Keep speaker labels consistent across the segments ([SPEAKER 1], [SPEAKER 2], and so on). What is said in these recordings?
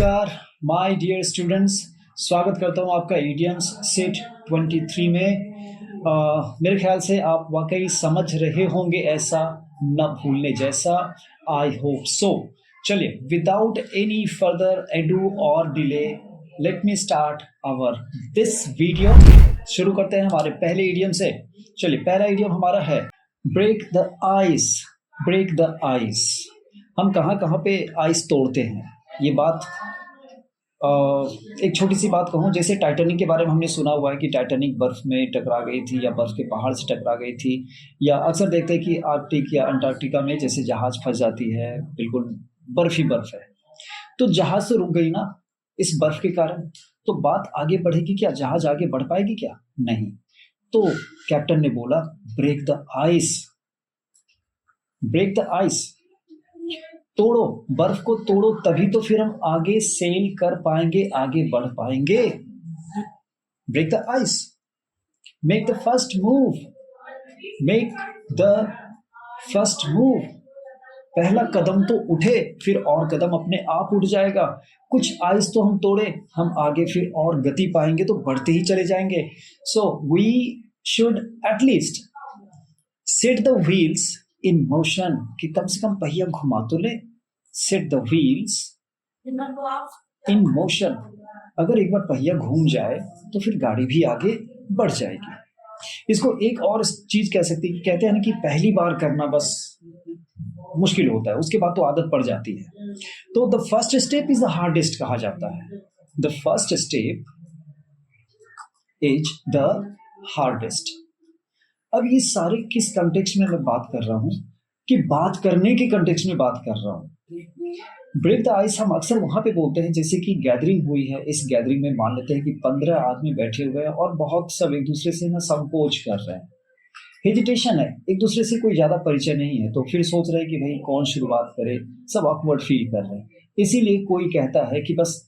[SPEAKER 1] नमस्कार my dear students. स्वागत करता हूं आपका इडियम्स सेट 23 में। मेरे ख्याल से आप वाकई समझ रहे होंगे ऐसा, न भूलने जैसा। I hope so. चलिए, विदाउट एनी फर्दर एडू और delay, let me start our this video. शुरू करते हैं हमारे पहले इडियम से। चलिए, पहला इडियम हमारा है break the ice. Break the ice. हम कहाँ कहाँ पे आइस तोड़ते हैं, ये बात एक छोटी सी बात कहूँ, जैसे टाइटैनिक के बारे में हमने सुना हुआ है कि टाइटैनिक बर्फ में टकरा गई थी या बर्फ के पहाड़ से टकरा गई थी, या अक्सर देखते हैं कि आर्कटिक या अंटार्कटिका में जैसे जहाज फंस जाती है, बिल्कुल बर्फ ही बर्फ है, तो जहाज से रुक गई ना इस बर्फ के कारण, तो बात आगे बढ़ेगी क्या? जहाज आगे बढ़ पाएगी क्या? नहीं। तो कैप्टन ने बोला break the ice. Break the ice, तोड़ो, बर्फ को तोड़ो, तभी तो फिर हम आगे सेल कर पाएंगे, आगे बढ़ पाएंगे। Break the ice, make the first move. Make the first move, पहला कदम तो उठे, फिर और कदम अपने आप उठ जाएगा। कुछ आइस तो हम तोड़े, हम आगे फिर और गति पाएंगे, तो बढ़ते ही चले जाएंगे। So we should at least set the wheels in motion, कि कम से कम पहिया घुमा तो ले। Set the wheels in motion, अगर एक बार पहिया घूम जाए तो फिर गाड़ी भी आगे बढ़ जाएगी। इसको एक और चीज कह सकते हैं, कहते हैं ना कि पहली बार करना बस मुश्किल होता है, उसके बाद तो आदत पड़ जाती है। तो the first step is the hardest कहा जाता है। The first step is the hardest. अब ये सारे किस कंटेक्स्ट में मैं बात कर रहा हूं, कि बात करने के कंटेक्स्ट में बात कर रहा हूं। ब्रेक द आइस हम अक्सर वहां पे बोलते हैं, जैसे कि गैदरिंग हुई है, इस गैदरिंग में मान लेते हैं कि 15 आदमी बैठे हुए हैं और बहुत सब एक दूसरे से ना संकोच कर रहे हैं, हेजिटेशन है, एक दूसरे से कोई ज्यादा परिचय नहीं है, तो फिर सोच रहे हैं कि भाई कौन शुरुआत करे, सब ऑकवर्ड फील कर रहे हैं। इसीलिए कोई कहता है कि बस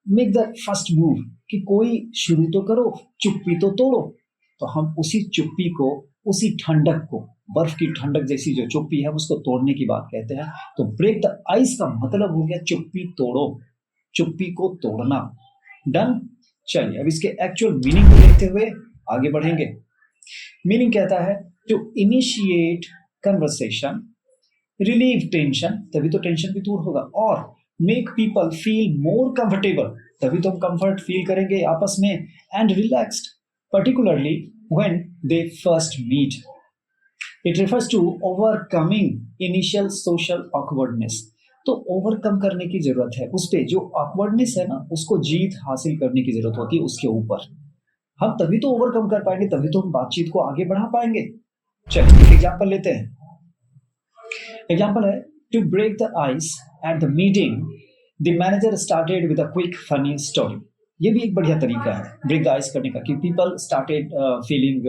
[SPEAKER 1] मेक द फर्स्ट मूव, कि कोई शुरू तो करो, चुप्पी तो तोड़ो। तो हम उसी चुप्पी को, उसी ठंडक को, बर्फ की ठंडक जैसी जो चुप्पी है, उसको तोड़ने की बात कहते हैं। तो ब्रेक द आइस का मतलब हो गया चुप्पी तोड़ो, चुप्पी को तोड़ना। डन। चलिए, अब इसके एक्चुअल मीनिंग को देखते हुए आगे बढ़ेंगे। मीनिंग कहता है to initiate conversation, relieve tension, तभी तो टेंशन भी दूर होगा, और make people feel more comfortable, तभी तो हम कंफर्ट फील करेंगे आपस में, and relaxed, particularly when they first meet. It refers to overcoming initial social awkwardness. तो ओवरकम करने की जरूरत है, उस पे जो awkwardness है ना, उसको जीत हासिल करने की जरूरत होती है उसके ऊपर। हम तभी तो ओवरकम कर पाएंगे, तभी तो हम बातचीत को आगे बढ़ा पाएंगे। चलिए एग्जांपल लेते हैं। एग्जांपल है to break the ice at the meeting the manager started with a quick funny story. ये भी एक बढ़िया तरीका है ब्रेक द आइस करने का, कि people started feeling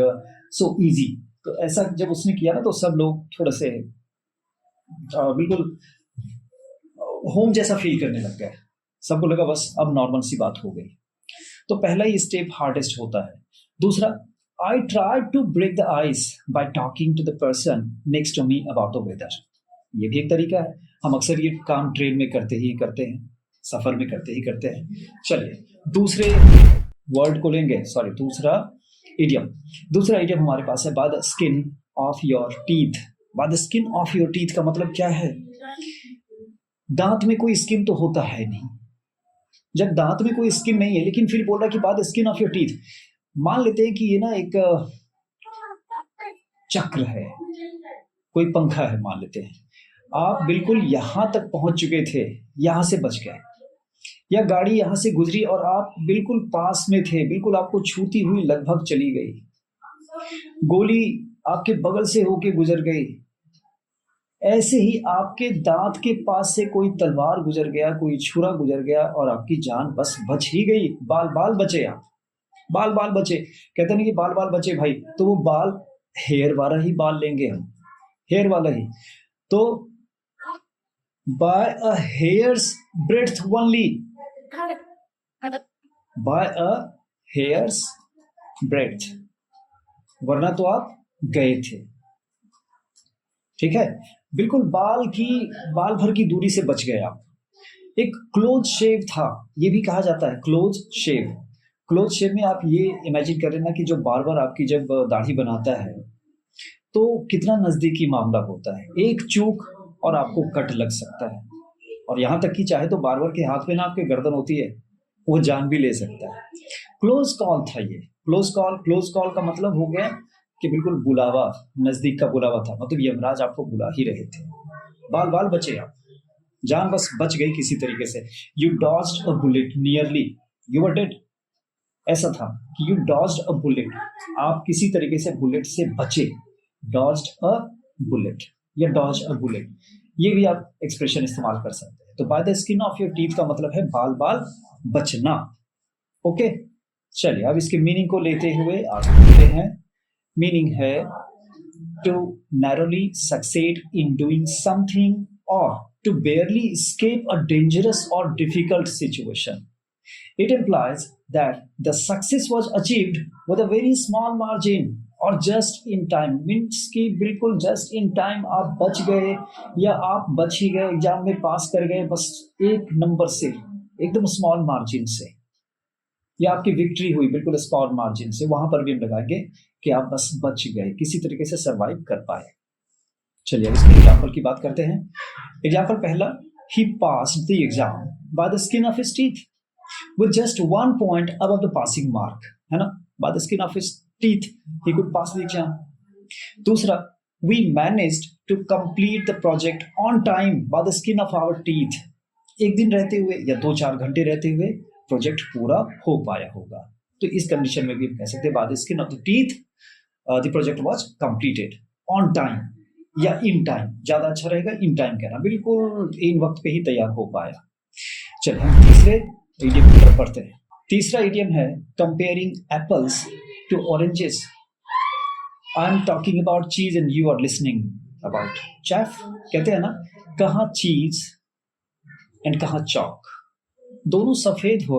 [SPEAKER 1] so easy. तो ऐसा जब उसने किया ना, तो सब लोग थोड़े से बिल्कुल होम जैसा फील करने लग गए, सबको लगा बस अब नॉर्मल सी बात हो गई। तो पहला ही स्टेप हार्डेस्ट होता है। दूसरा, I try to break the ice by talking to the person next to me about the weather. ये भी एक तरीका है, हम अक्सर ये काम ट्रेन में करते ही करते हैं, सफर में करते ही करते हैं। चलिए दूसरे वर्ड को लेंगे, सॉरी दूसरा इडियम। दूसरा इडियम हमारे पास है bye the skin of your teeth. Bye the skin of your teeth का मतलब क्या है? दांत में कोई स्किन तो होता है नहीं। जब दांत में कोई स्किन नहीं है, लेकिन फिर बोल रहा कि bye the skin of your teeth, मान लेते हैं कि ये ना एक चक्र है, कोई पंखा है, मान लेते हैं आप बिल्कुल यहां तक पहुंच चुके थे, यहां से बच गए, या गाड़ी यहां से गुजरी और आप बिल्कुल पास में थे, बिल्कुल आपको छूती हुई लगभग चली गई, गोली आपके बगल से होके गुजर गई। ऐसे ही आपके दांत के पास से कोई तलवार गुजर गया, कोई छुरा गुजर गया, और आपकी जान बस बच ही गई। बाल बाल बचे, आप बाल बाल बचे। कहते नहीं कि बाल बाल बचे भाई, तो वो बाल हेयर वाला ही बाल लेंगे हम, हेयर वाला ही। तो by a hair's breadth only, by a hair's breadth, वरना तो आप गए थे। ठीक है, बिल्कुल बाल भर की दूरी से बच गए आप। एक क्लोज शेव था, ये भी कहा जाता है क्लोज शेव। क्लोज शेव में आप ये इमेजिन कर लेना कि जो बार्बर आपकी जब दाढ़ी बनाता है तो कितना नजदीकी मामला होता है, एक चूक और आपको कट लग सकता है, और यहाँ तक कि चाहे तो बार्बर के हाथ में ना आपके गर्दन होती है, वो जान भी ले सकता है। क्लोज कॉल था ये, क्लोज कॉल का मतलब हो गया कि बिल्कुल बुलावा, नजदीक का बुलावा था, मतलब यमराज आपको बुला ही रहे थे। बाल बाल बचे आप, जान बस बच गई किसी तरीके से। You dodged a bullet nearly you were dead, ऐसा था कि यू डॉज्ड अ बुलेट, आप किसी तरीके से बुलेट से बचे। डॉज्ड अ बुलेट या डॉज अ बुलेट, ये भी आप एक्सप्रेशन इस्तेमाल कर सकते हैं। तो bye the skin of your teeth का मतलब है बाल बाल बचना। ओके, चलिए अब इसके मीनिंग को लेते हुए आगे बढ़ते हैं। मीनिंग है to narrowly succeed in doing something or to barely escape a dangerous or difficult situation. It implies that the success was achieved with a very small margin or just in time. Means कि बिल्कुल just in time आप बच गए या आप बच ही गए, exam में पास कर गए बस एक नंबर से, एकदम स्मॉल मार्जिन से, या आपकी विक्ट्री हुई बिल्कुल स्मॉल मार्जिन से, वहां पर भी हम लगाएंगे कि आप बस बच गए, किसी तरीके से सर्वाइव कर पाए। चलिए अब इसके एग्जाम्पल की बात करते हैं। एग्जाम्पल पहला, he passed the exam by the skin of his teeth with just 1 point above the passing mark, है ना, by the skin of his teeth he could pass the exam. दूसरा, we managed to complete the project on time by the skin of our teeth, एक दिन रहते हुए या 2-4 घंटे रहते हुए प्रोजेक्ट पूरा हो पाया होगा। तो इस कंडीशन में भी हम कह सकते हैं bye the skin of the teeth the project was completed on time या इन टाइम, ज्यादा अच्छा रहेगा इन टाइम कहना, बिल्कुल इन वक्त पे ही तैयार हो पाया। चलिए हम तीसरे इडियम की तरफ बढ़ते हैं। तीसरा इडियम है comparing apples to oranges. I am talking about cheese and you are listening about chef. कहते हैं ना, कहाँ चीज एंड कहाँ चौक, दोनों सफेद हो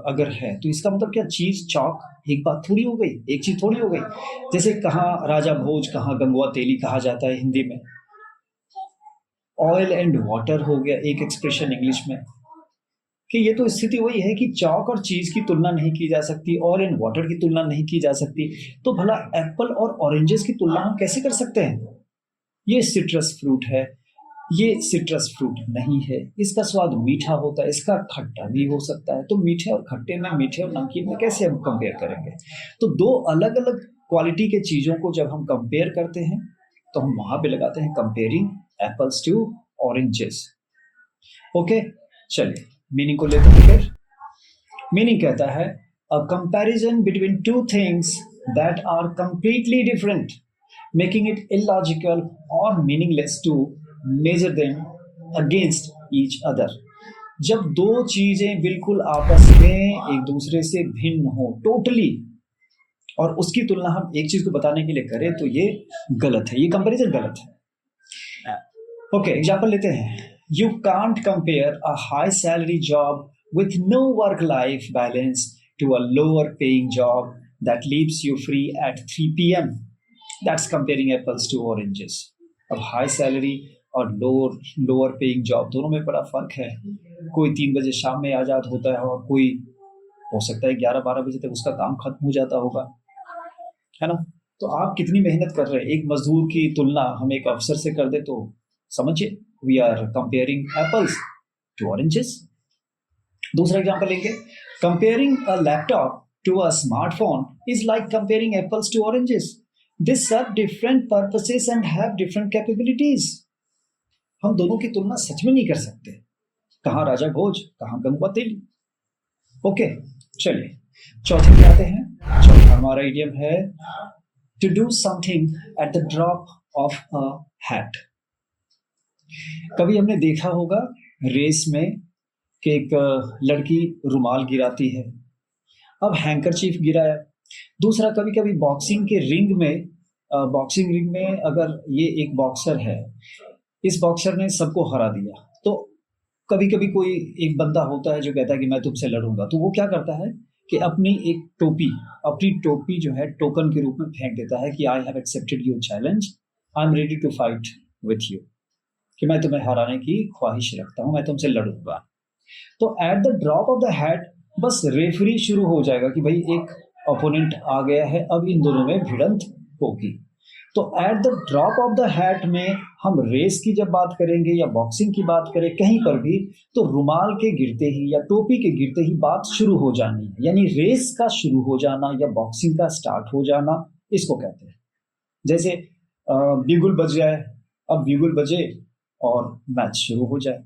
[SPEAKER 1] अगर है तो इसका मतलब क्या चीज चौक एक बात थोड़ी हो गई, एक चीज थोड़ी हो गई। जैसे कहाँ राजा भोज, कहाँ गंगवा तेली कहा जाता है हिंदी में, ऑयल एंड वाटर हो गया एक एक्सप्रेशन इंग्लिश में, कि ये तो स्थिति वही है कि चौक और चीज की तुलना नहीं की जा सकती, ऑयल एंड वाटर की तुलना नहीं की जा सकती, तो भला एप्पल और ऑरेंजेस की तुलना हम कैसे कर सकते हैं। ये सिट्रस फ्रूट है, ये सिट्रस फ्रूट नहीं है, इसका स्वाद मीठा होता है, इसका खट्टा भी हो सकता है, तो मीठे और खट्टे में, मीठे और नमकीन में कैसे हम कंपेयर करेंगे। तो दो अलग अलग क्वालिटी के चीजों को जब हम कंपेयर करते हैं तो हम वहां पे लगाते हैं comparing apples to oranges. Okay, चलिए मीनिंग को लेते हैं फिर। मीनिंग कहता है a comparison between two things that are completely different, making it illogical और meaningless to measure them against each other. जब दो चीजें बिल्कुल आपस में एक दूसरे से भिन्न हो टोटली, और उसकी तुलना हम एक चीज को बताने के लिए करें तो ये गलत है, ये कंपैरिजन गलत है। ओके, एग्जांपल लेते हैं। You can't compare a high salary job with no work life balance to a lower paying job that leaves you free at 3 PM। That's comparing apples to oranges. अब high salary और lower paying job, दोनों में बड़ा फर्क है। कोई 3 बजे शाम में आजाद होता है और कोई हो सकता है 11-12 बजे तक उसका काम खत्म हो जाता होगा, है ना। तो आप कितनी मेहनत कर रहे हैं, एक मजदूर की तुलना हम एक अफसर से कर दे तो समझिए we are comparing apples to oranges. दूसरा एग्जांपल लेंगे, comparing a laptop to a smartphone is like comparing apples to oranges. This serve different purposes and have different capabilities. हम दोनों की तुलना सच में नहीं कर सकते, कहाँ राजा भोज, कहाँ गंगवा तेली। ओके, चलिए चौथे पे आते हैं। चौथा हमारा इडियम है to do something at the drop of a hat. कभी हमने देखा होगा रेस में कि एक लड़की रुमाल गिराती है, अब हैंकरचीफ गिराया। दूसरा, कभी कभी बॉक्सिंग रिंग में अगर ये एक बॉक्सर है, इस बॉक्सर ने सबको हरा दिया, तो कभी कभी कोई एक बंदा होता है जो कहता है कि मैं तुमसे लड़ूंगा, तो वो क्या करता है कि अपनी टोपी जो है टोकन के रूप में फेंक देता है कि I have accepted your challenge, I am ready to fight with you, कि मैं तुम्हें हराने की ख्वाहिश रखता हूं, मैं तुमसे लड़ूंगा। तो eight the drop of the hat बस रेफरी शुरू हो जाएगा कि भाई एक ओपोनेंट आ गया है, अब इन दोनों में भिड़ंत होगी। तो eight the drop of the hat में हम रेस की जब बात करेंगे या बॉक्सिंग की बात करें कहीं पर भी, तो रुमाल के गिरते ही या टोपी के गिरते ही बात शुरू हो जानी है, यानी रेस का शुरू हो जाना या बॉक्सिंग का स्टार्ट हो जाना, इसको कहते हैं। जैसे बिगुल बज जाए, अब बिगुल बजे और मैच शुरू हो जाए,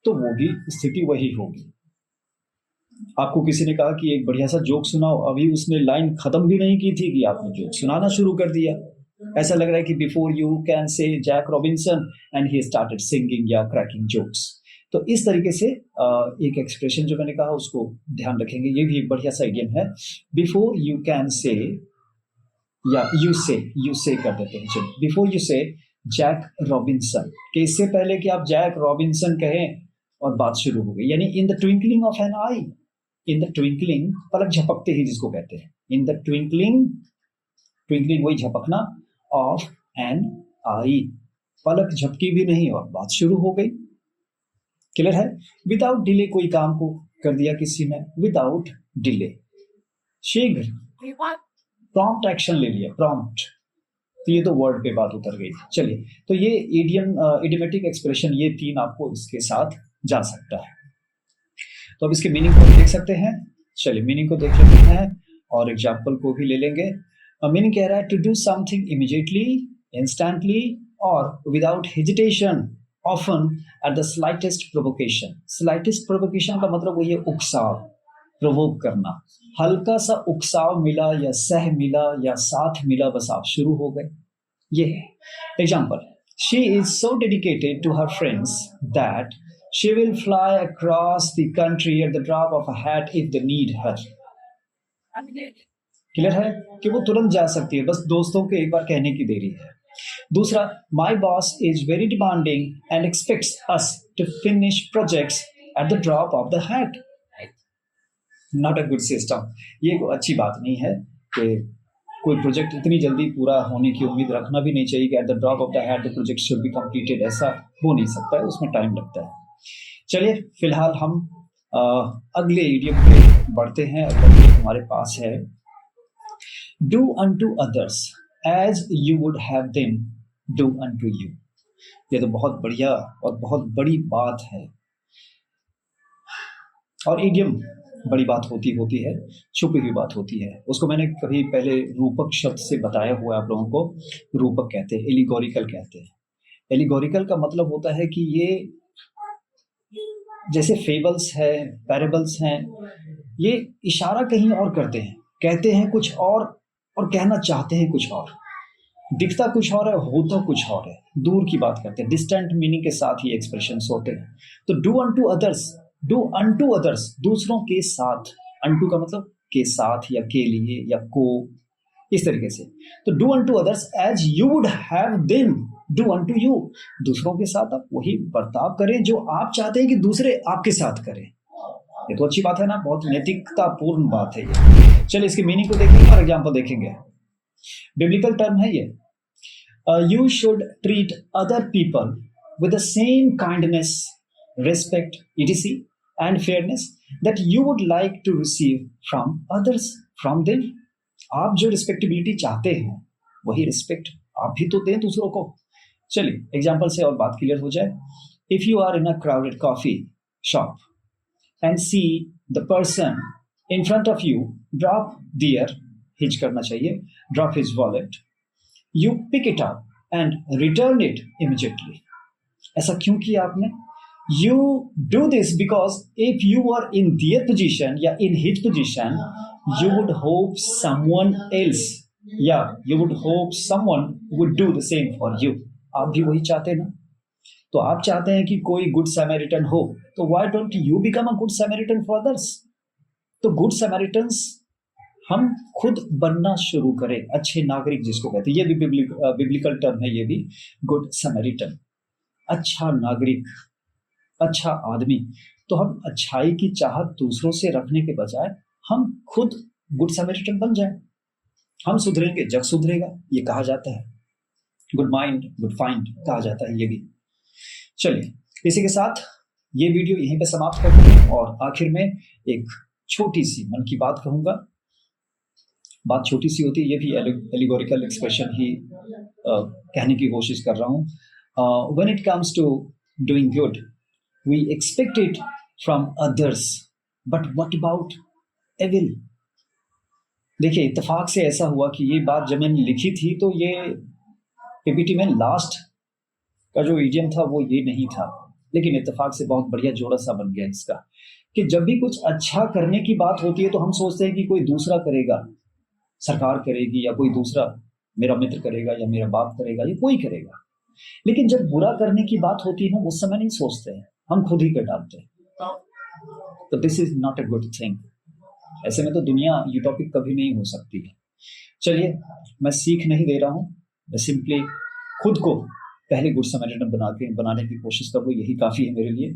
[SPEAKER 1] तो वो भी स्थिति वही होगी। आपको किसी ने कहा कि एक बढ़िया सा जोक सुनाओ, अभी उसने लाइन खत्म भी नहीं की थी कि आपने जोक सुनाना शुरू कर दिया। ऐसा लग रहा है कि before you can say Jack Robinson and he started singing या क्रैकिंग जोक्स। तो इस तरीके से एक एक्सप्रेशन जो मैंने कहा उसको ध्यान रखेंगे, ये भी एक बढ़िया सा इडियम है। बिफोर यू कैन से या यू से कर देते हैं, चलिए बिफोर यू से जैक रॉबिन्सन, कि इससे पहले कि आप जैक रॉबिन्सन कहें और बात शुरू हो गई, यानी in the twinkling of an eye, in the twinkling, पलक झपकते ही जिसको कहते हैं, इन द ट्विंकलिंग, ट्विंकलिंग वही झपकना, ऑफ एन आई, पलक झपकी भी नहीं और बात शुरू हो गई। क्लियर है? विदाउट डिले कोई काम को कर दिया किसी ने, विदाउट डिले, शीघ्र, प्रॉम्प्ट एक्शन ले लिया, प्रॉम्प्ट, तो ये तो वर्ड पे बात उतर गई। चलिए, तो ये इडियमेटिक एक्सप्रेशन, ये तीन आपको इसके साथ जा सकता है। तो अब इसके मीनिंग को देख सकते हैं। चलिए मीनिंग को देख लेते हैं और एग्जाम्पल को भी ले लेंगे। मीनिंग कह रहा है to do something immediately, instantly और without hesitation, often at the slightest provocation. Slightest provocation का मतलब वही है उकसाव, प्रोवोक करना, हल्का सा उकसाव मिला या सह मिला या साथ मिला, बस आप शुरू हो गए। ये है example, she is so dedicated to her friends that she will fly across the country at the drop of a hat if they need her. Clear है कि वो तुरंत जा सकती है, बस दोस्तों के एक बार कहने की देरी है। दूसरा, my boss is very demanding and expects us to finish projects at the drop of the hat. Not a good system. ये अच्छी बात नहीं है कि कोई प्रोजेक्ट इतनी जल्दी पूरा होने की उम्मीद रखना भी नहीं चाहिए कि at the drop of the hat the project should be completed, ऐसा हो नहीं सकता है, उसमें टाइम लगता है। चलिए फिलहाल हम अगले इडियम पे बढ़ते हैं। अगला हमारे पास है do unto others as you would have them do unto you. ये तो बहुत बढ़िया और बहुत बड़ी बात है, और इडियम बड़ी बात होती है, छुपी हुई बात होती है। उसको मैंने कभी पहले रूपक शब्द से बताया हुआ है आप लोगों को। रूपक कहते हैं, एलिगोरिकल कहते हैं। एलिगोरिकल का मतलब होता है कि ये जैसे फेबल्स है, पैरेबल्स हैं, ये इशारा कहीं और करते हैं, कहते हैं कुछ और कहना चाहते हैं कुछ और, दिखता कुछ और है, होता कुछ और है, दूर की बात करते हैं, डिस्टेंट मीनिंग के साथ ही एक्सप्रेशंस होते हैं। तो do unto others, do unto others, दूसरों के साथ, अनटू का मतलब के साथ या के लिए या को, इस तरीके से। तो do unto others as you would have them do unto you, दूसरों के साथ आप वही बर्ताव करें जो आप चाहते हैं कि दूसरे आपके साथ करें। ये तो अच्छी बात है ना, बहुत नैतिकता पूर्ण बात है ये। चलिए इसकी मीनिंग को देखेंगे और एग्जाम्पल देखेंगे। बिब्लिकल टर्म है ये, you should treat other people with the same kindness, respect, etc and fairness that you would like to receive from others from them. आप जो रिस्पेक्टिबिलिटी चाहते हैं वही रिस्पेक्ट आप भी तो दें दूसरों को। चलिए एग्जाम्पल से और बात क्लियर हो जाए। If you are in a crowded coffee shop and see the person in front of you drop their, हिच करना चाहिए, drop his wallet, you pick it up and return it immediately. ऐसा क्यों किया आपने? You do this because if you are in their position या in his position you would hope someone else, yeah, you would hope someone would do the same for you. आप भी वही चाहते हैं ना? तो आप चाहते हैं कि कोई गुड सैमरिटन हो, तो why don't you become a good Samaritan for others? तो गुड सैमरिटन्स हम खुद बनना शुरू करें, अच्छे नागरिक जिसको कहते हैं। ये भी बिब्लिकल टर्म है, ये भी गुड सैमरिटन, अच्छा नागरिक, अच्छा आदमी। तो हम अच्छाई की चाहत दूसरों से रखने के बजाय हम खुद गुड सैमरिटन बन जाएं। हम सुधरेंगे, जग सुधरेगा, ये कहा जाता है। गुड माइंड गुड फाइंड कहा जाता है ये भी। चलिए इसी के साथ ये वीडियो यहीं पे समाप्त करते हैं और आखिर में एक छोटी सी मन की बात कहूंगा। बात छोटी सी होती है, ये भी एलिगोरिकल एक्सप्रेशन ही कहने की कोशिश कर रहा हूँ। When it comes to doing good we expect it from others, but what about evil. देखिए, इत्तेफाक से ऐसा हुआ कि ये बात जब मैंने लिखी थी तो ये पीपीटी में लास्ट का जो ईडियम था वो ये नहीं था, लेकिन इत्तेफाक से बहुत बढ़िया जोड़ा सा बन गया इसका, कि जब भी कुछ अच्छा करने की बात होती है तो हम सोचते हैं कि कोई दूसरा करेगा, सरकार करेगी या कोई दूसरा, मेरा मित्र करेगा या मेरा बाप करेगा या कोई करेगा। लेकिन जब बुरा करने की बात होती है ना, उस समय नहीं सोचते हैं, हम खुद ही कर डालते हैं। तो this is not a good thing. ऐसे में तो दुनिया यूटॉपिक कभी नहीं हो सकती है। चलिए, मैं सीख नहीं दे रहा हूं, मैं सिंपली खुद को पहले गुड समैरिटन बनाने की कोशिश कर रहा हूं, यही काफी है मेरे लिए।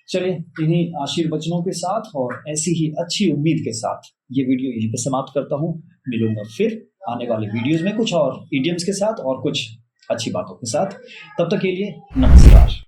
[SPEAKER 1] चलिए, इन्हीं आशीर्वचनों के साथ और ऐसी ही अच्छी उम्मीद के साथ ये वीडियो यहीं पे समाप्त करता हूं। मिलूंगा फिर आने वाले वीडियोस में कुछ और इडियम्स के साथ और कुछ अच्छी बातों के साथ। तब तक के लिए नमस्कार।